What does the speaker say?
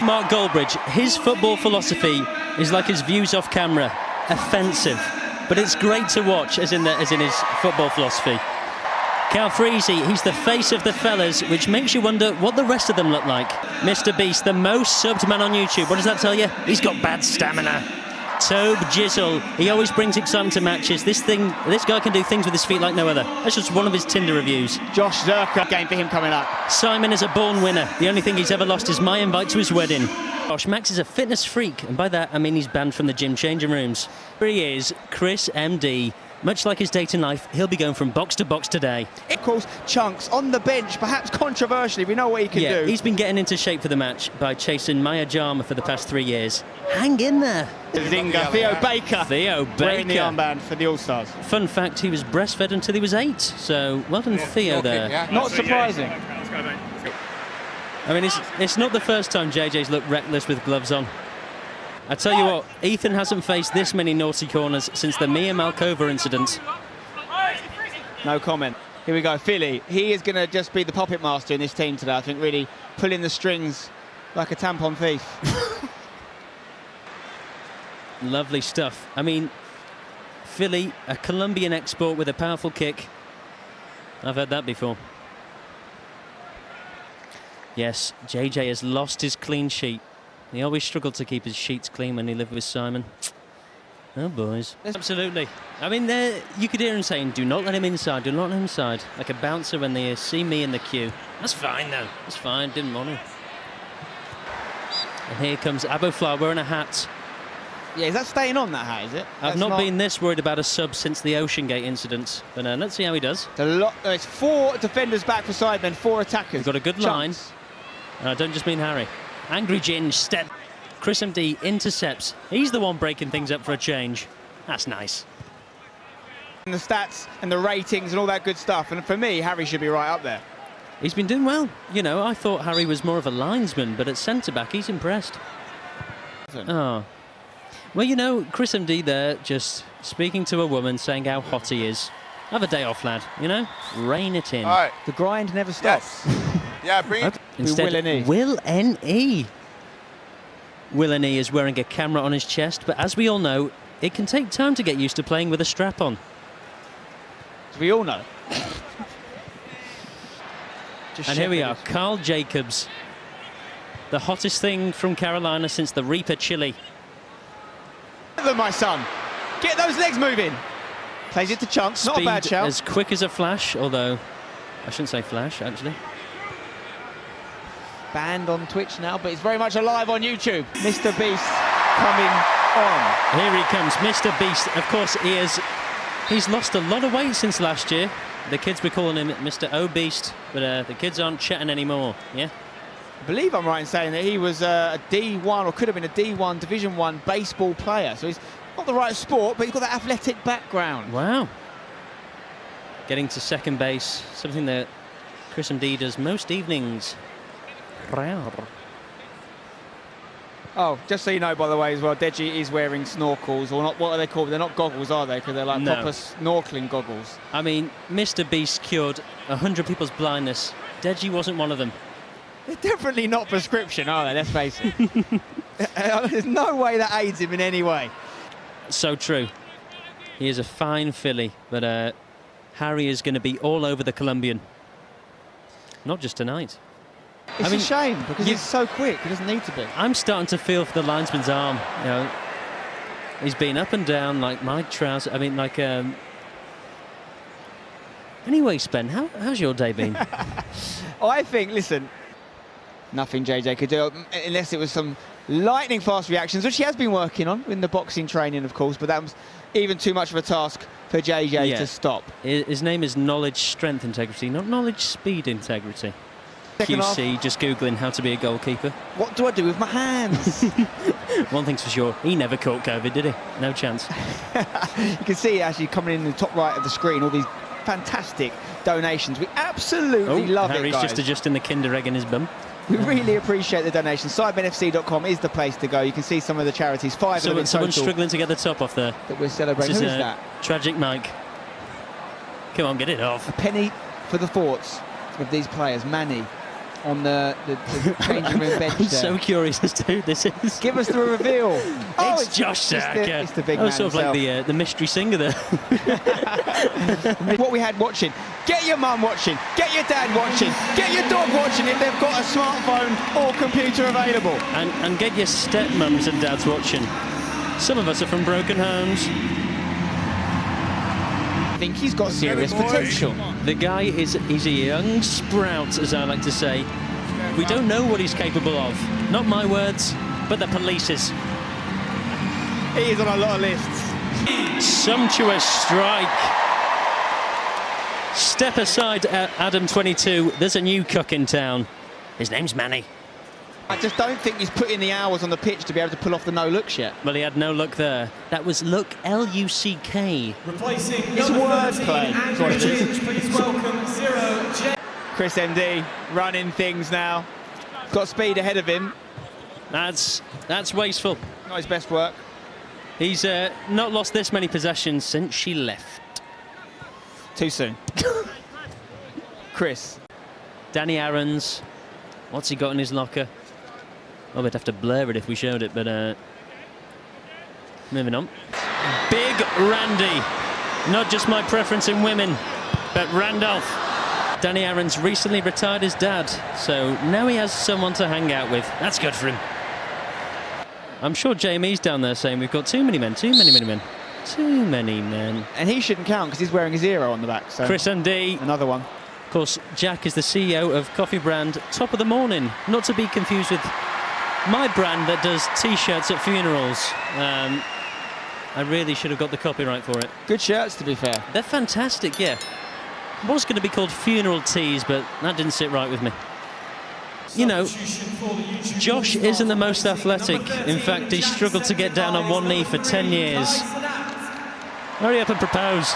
Mark Goldbridge, his football philosophy is like his views off camera, offensive. But it's great to watch, as in his football philosophy. Cal Freese, he's the face of the fellas, which makes you wonder what the rest of them look like. Mr. Beast, the most subbed man on YouTube. What does that tell you? He's got bad stamina. Tobe Jizzle, he always brings excitement to matches. This guy can do things with his feet like no other. That's just one of his Tinder reviews. Josh Zerka, game for him coming up. Simon is a born winner. The only thing he's ever lost is my invite to his wedding. Gosh, Max is a fitness freak, and by that I mean he's banned from the gym changing rooms. Here he is, Chris MD. Much like his dating life, he'll be going from box to box today. Of course, Chunks on the bench, perhaps controversially. We know what he can do. He's been getting into shape for the match by chasing Maya Jama for the past 3 years. Hang in there. Zinger, Theo Baker. Theo Baker. Wearing the armband for the All-Stars. Fun fact, he was breastfed until he was 8. So, well done, Theo, there. Not surprising. I mean, it's not the first time JJ's looked reckless with gloves on. I tell you what, Ethan hasn't faced this many naughty corners since the Mia Malkova incident. No comment. Here we go, Philly. He is going to just be the puppet master in this team today, I think, really pulling the strings like a tampon thief. Lovely stuff. I mean, Philly, a Colombian export with a powerful kick. I've heard that before. Yes, JJ has lost his clean sheet. He always struggled to keep his sheets clean when he lived with Simon. Oh, boys. Absolutely. I mean, you could hear him saying, do not let him inside, do not let him inside. Like a bouncer when they see me in the queue. That's fine, though. That's fine. Didn't want to. And here comes Abo Flower wearing a hat. Yeah, is that staying on, that hat, is it? I've not been this worried about a sub since the Ocean Gate incident. But let's see how he does. It's 4 defenders back for Sidemen, 4 attackers. He's got a good line. And I don't just mean Harry. Angry Ginge step. Chris MD intercepts. He's the one breaking things up for a change. That's nice. And the stats and the ratings and all that good stuff. And for me, Harry should be right up there. He's been doing well. You know, I thought Harry was more of a linesman, but at centre-back, he's impressed. Oh. Well, you know, Chris MD there just speaking to a woman, saying how hot he is. Have a day off, lad, you know? Rein it in. All right. The grind never stops. Yes. Yeah, bring it. Instead, Will N.E. Will N.E. is wearing a camera on his chest, but as we all know, it can take time to get used to playing with a strap on. As we all know. And here we are, Carl Jacobs. The hottest thing from Carolina since the Reaper chili. Look, my son. Get those legs moving. Plays it to Chunks. Not a bad shout. As quick as a flash, although I shouldn't say flash, actually. Banned on Twitch now, but it's very much alive on YouTube. Mr. Beast coming on. Here he comes, Mr. Beast. Of course, he's lost a lot of weight since last year. The kids were calling him Mr. O-Beast, but the kids aren't chatting anymore, yeah? I believe I'm right in saying that he was a D1, or could have been a D1, Division 1 baseball player. So he's not the right sport, but he's got that athletic background. Wow. Getting to second base, something that Chris MD does most evenings. Oh, just so you know, by the way, as well, Deji is wearing snorkels, or not. What are they called? They're not goggles, are they? Because they're like proper snorkeling goggles. I mean, Mr. Beast cured 100 people's blindness. Deji wasn't one of them. They're definitely not prescription, are they? Let's face it. There's no way that aids him in any way. So true. He is a fine filly, but Harry is going to be all over the Colombian. Not just tonight. It's a shame, because he's so quick. He doesn't need to be. I'm starting to feel for the linesman's arm. You know, he's been up and down like my trousers. I mean, like. Anyway, Spen, how's your day been? I think, listen, nothing JJ could do unless it was some lightning fast reactions, which he has been working on in the boxing training, of course. But that was even too much of a task for JJ to stop. His name is Knowledge Strength Integrity, not Knowledge Speed Integrity. QC, just Googling how to be a goalkeeper. What do I do with my hands? One thing's for sure, he never caught COVID, did he? No chance. You can see actually coming in the top right of the screen, all these fantastic donations. We absolutely love it, Harry's guys. just adjusting the Kinder Egg in his bum. We really appreciate the donations. SidemenFC.com is the place to go. You can see some of the charities, 5 of them in total. Someone's struggling to get the top off there. That we're celebrating. Who is that? Tragic Mike. Come on, get it off. A penny for the thoughts of these players. Manny, on the changing room bench. I'm so curious as to who this is. Give us the reveal. It's Josh Sarker. It's the big oh, man sort of himself. like the mystery singer there. What we had watching. Get your mum watching. Get your dad watching. Get your dog watching if they've got a smartphone or computer available. And get your stepmums and dads watching. Some of us are from broken homes. I think he's got serious potential. The guy he's a young sprout, as I like to say. We don't know what he's capable of. Not my words, but the police's. He is on a lot of lists. Sumptuous strike. Step aside, Adam 22. There's a new cock in town. His name's Manny. I just don't think he's put in the hours on the pitch to be able to pull off the no looks yet. Well, he had no luck there. That was look, L-U-C-K. Replacing It's wordplay. please welcome 0J. Chris MD running things now. Got speed ahead of him. That's wasteful. Not his best work. He's not lost this many possessions since she left. Too soon. Chris. Danny Aarons. What's he got in his locker? Oh, we'd have to blur it if we showed it, but moving on. Big Randy. Not just my preference in women, but Randolph. Danny Aarons recently retired his dad, so now he has someone to hang out with. That's good for him. I'm sure Jamie's down there saying we've got too many men, too many men. Too many men. And he shouldn't count because he's wearing a 0 on the back. So Chris MD. another one. Of course, Jack is the CEO of coffee brand Top of the Morning, not to be confused with my brand that does T-shirts at funerals. I really should have got the copyright for it. Good shirts, to be fair. They're fantastic, yeah. It was going to be called Funeral Tees, but that didn't sit right with me. You know, Josh isn't the most athletic. In fact, he struggled to get down on one knee for 10 years. Hurry up and propose.